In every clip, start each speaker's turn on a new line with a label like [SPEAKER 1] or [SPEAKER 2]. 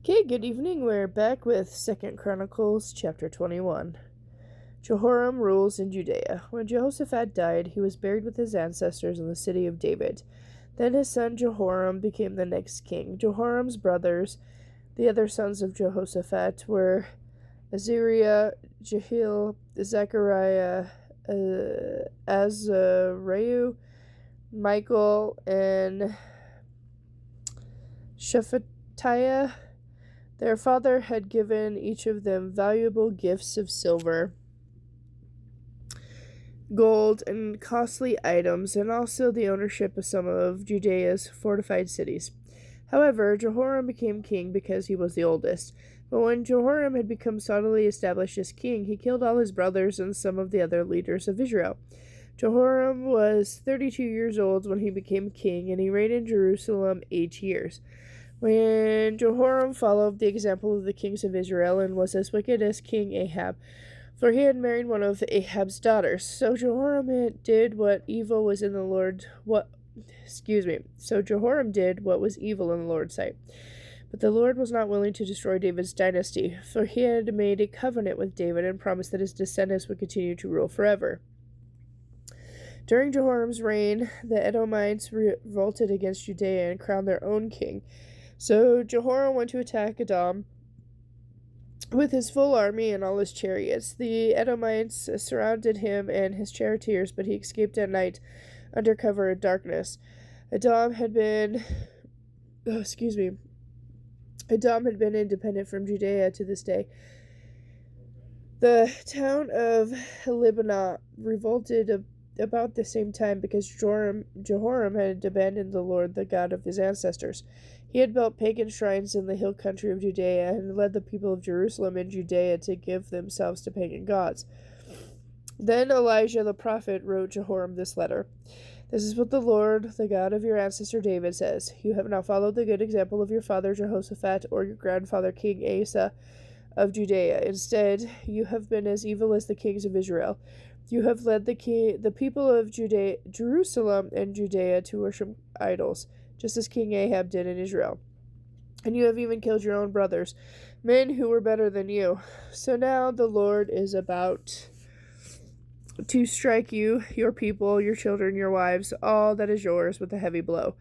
[SPEAKER 1] Okay, good evening. We're back with 2nd Chronicles chapter 21. Jehoram rules in Judea. When Jehoshaphat died, he was buried with his ancestors in the city of David. Then his son Jehoram became the next king. Jehoram's brothers, the other sons of Jehoshaphat, were Azariah, Jehiel, Zechariah, Azariah, Michael, and Shephatiah. Their father had given each of them valuable gifts of silver, gold, and costly items, and also the ownership of some of Judea's fortified cities. However, Jehoram became king because he was the oldest. But when Jehoram had become solidly established as king, he killed all his brothers and some of the other leaders of Israel. Jehoram was 32 years old when he became king, and he reigned in Jerusalem 8 years. When Jehoram followed the example of the kings of Israel and was as wicked as King Ahab, for he had married one of Ahab's daughters. So Jehoram did what was evil in the Lord's sight. But the Lord was not willing to destroy David's dynasty, for he had made a covenant with David and promised that his descendants would continue to rule forever. During Jehoram's reign, the Edomites revolted against Judea and crowned their own king. So Jehoram went to attack Edom with his full army and all his chariots. The Edomites surrounded him and his charioteers, but he escaped at night under cover of darkness. Edom had been independent from Judea to this day. The town of Libnah revolted about the same time because Jehoram had abandoned the Lord, the God of his ancestors. He had built pagan shrines in the hill country of Judea and led the people of Jerusalem and Judea to give themselves to pagan gods. Then Elijah the prophet wrote Jehoram this letter. This is what the Lord, the God of your ancestor David, says. You have not followed the good example of your father Jehoshaphat or your grandfather King Asa of Judea. Instead, you have been as evil as the kings of Israel. You have led the people of Jerusalem and Judea to worship idols, just as King Ahab did in Israel. And you have even killed your own brothers, men who were better than you. So now the Lord is about to strike you, your people, your children, your wives, all that is yours, with a heavy blow.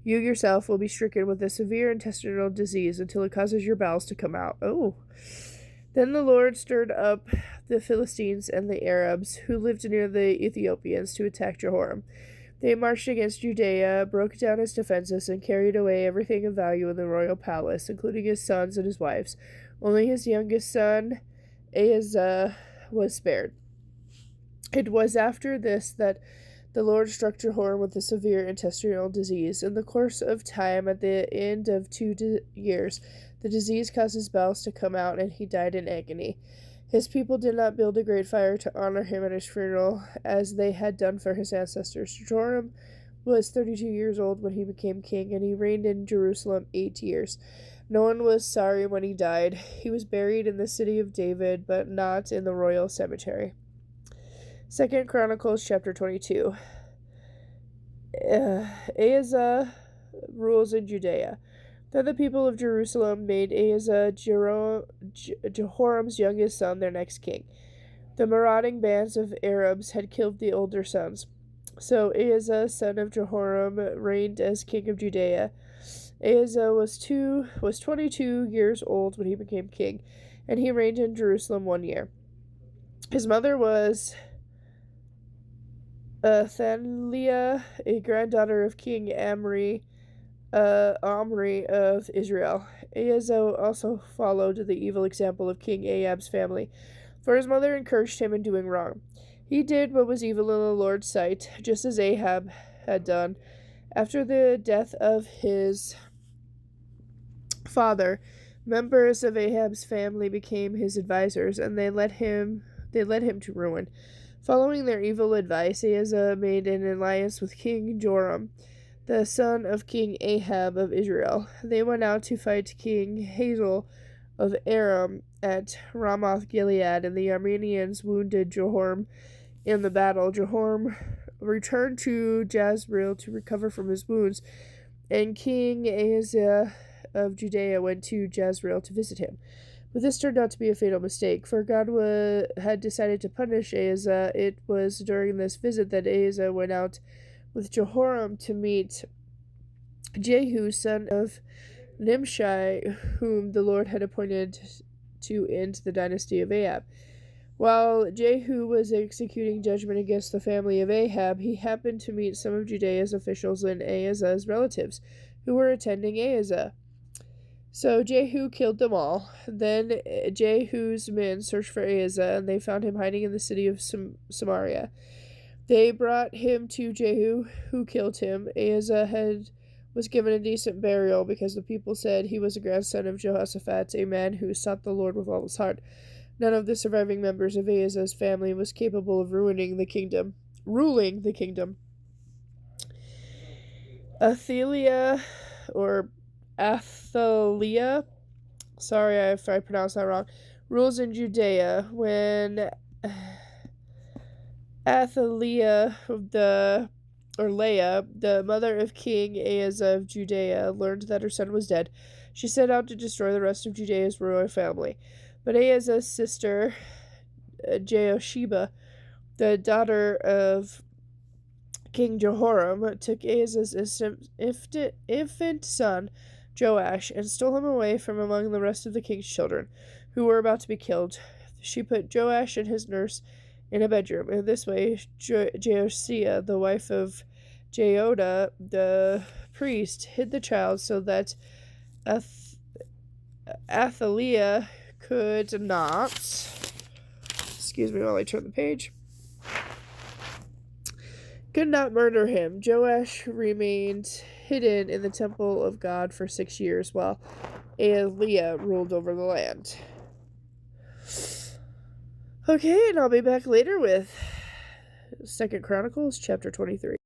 [SPEAKER 1] You yourself will be stricken with a severe intestinal disease until it causes your bowels to come out. Oh. Then the Lord stirred up the Philistines and the Arabs who lived near the Ethiopians to attack Jehoram. They marched against Judea, broke down his defenses, and carried away everything of value in the royal palace, including his sons and his wives. Only his youngest son, Ahazah, was spared. It was after this that the Lord struck Jehoram with a severe intestinal disease. In the course of time, at the end of 2 years, the disease caused his bowels to come out, and he died in agony. His people did not build a great fire to honor him at his funeral, as they had done for his ancestors. Jehoram was 32 years old when he became king, and he reigned in Jerusalem 8 years. No one was sorry when he died. He was buried in the city of David, but not in the royal cemetery. 2nd Chronicles chapter 22. Ahazah rules in Judea. Then the people of Jerusalem made Ahazah, Jehoram's youngest son, their next king. The marauding bands of Arabs had killed the older sons. So Ahazah, son of Jehoram, reigned as king of Judea. Ahazah was 22 years old when he became king, and he reigned in Jerusalem 1 year. His mother was Athaliah, a granddaughter of King Omri of Israel. Ahazah also followed the evil example of King Ahab's family, for his mother encouraged him in doing wrong. He did what was evil in the Lord's sight, just as Ahab had done. After the death of his father, members of Ahab's family became his advisors, and they led him to ruin. Following their evil advice, Ahazah made an alliance with King Joram, the son of King Ahab of Israel. They went out to fight King Hazael of Aram at Ramoth Gilead, and the Arameans wounded Jehoram in the battle. Jehoram returned to Jezreel to recover from his wounds, and King Ahaziah of Judea went to Jezreel to visit him. But this turned out to be a fatal mistake, for God had decided to punish Ahaziah. It was during this visit that Ahaziah went out with Jehoram to meet Jehu, son of Nimshi, whom the Lord had appointed to end the dynasty of Ahab. While Jehu was executing judgment against the family of Ahab, he happened to meet some of Judea's officials and Ahaziah's relatives, who were attending Ahaziah. So Jehu killed them all. Then Jehu's men searched for Ahaziah, and they found him hiding in the city of Samaria. They brought him to Jehu, who killed him. Ahaziah was given a decent burial because the people said he was a grandson of Jehoshaphat, a man who sought the Lord with all his heart. None of the surviving members of Ahaziah's family was capable of ruling the kingdom. Athaliah, sorry if I pronounced that wrong, rules in Judea. When Athaliah, Leah, the mother of King Ahaziah of Judea, learned that her son was dead, she set out to destroy the rest of Judea's royal family. But Ahaziah's sister, Jehosheba, the daughter of King Jehoram, took Ahaziah's infant son, Joash, and stole him away from among the rest of the king's children, who were about to be killed. She put Joash and his nurse in a bedroom. In this way, Jehosheba, the wife of Jehoiada, the priest, hid the child so that Athaliah could not, excuse me while I turn the page, could not murder him. Joash remained hidden in the temple of God for 6 years while Athaliah ruled over the land. Okay, and I'll be back later with 2 Chronicles chapter 23.